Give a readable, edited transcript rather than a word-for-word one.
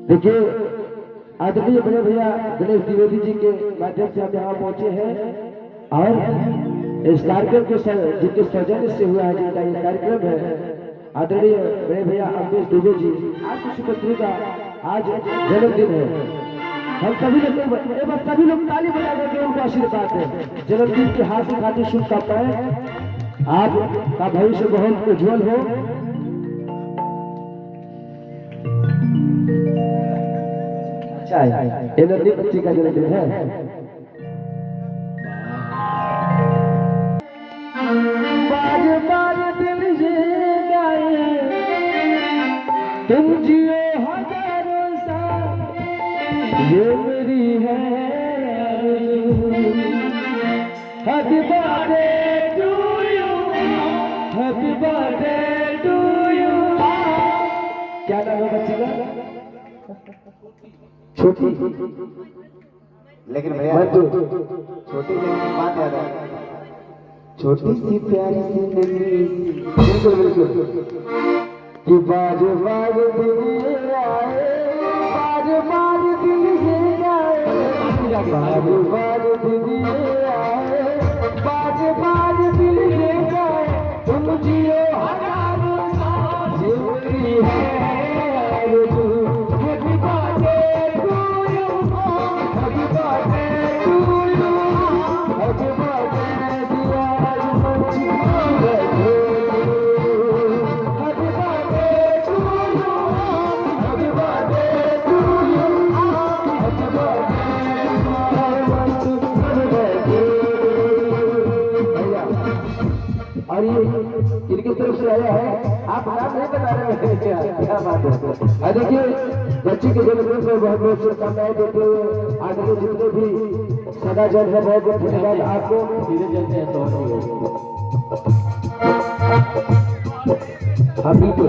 देखिए आदरणीय बड़े भैया गणेश द्विवेदी जी के माध्यम से हम यहाँ पहुंचे हैं और इस कार्यक्रम के जिनके सौजन्य से हुआ है, जिनका ये कार्यक्रम है, आदरणीय बड़े भैया अमरीश दुबे जी आज सुपुत्री का आज जन्मदिन है। हम सभी लोग ताली बजा करके उनको आशीर्वाद दें। जन्मदिन की हाथ खाती शुभकामनाएं, आपका भविष्य बहुत उज्जवल हो। एनर्जी बच्ची का जन्मदिन है। बार बार दिल ये गाए तुम जियो हजारों साल, ये मेरी है happy birthday to you, happy birthday to you. क्या नाम है बच्ची का? छोटी, लेकिन भैया छोटी से बात याद है, छोटी सी प्यारी सी नन्ही, बिल्कुल बिल्कुल कि बाज बाज दिल आए, बाज बाज दिल आए, बाज बाज दिल आए, बाज बाज दिल आए, तुम जियो हजारों साल, जिंदगी है और ये इनकी तरफ से आया है। आप नाम नहीं बता रहे हैं, क्या बात है। देखिए बच्ची के जन्मदिन पर बहुत बहुत शुभकामनाएं देते हुए आगे जितने भी सदा जन है बहुत बहुत धन्यवाद आपको। धीरे चलते हैं तो हाँ बिल्कुल।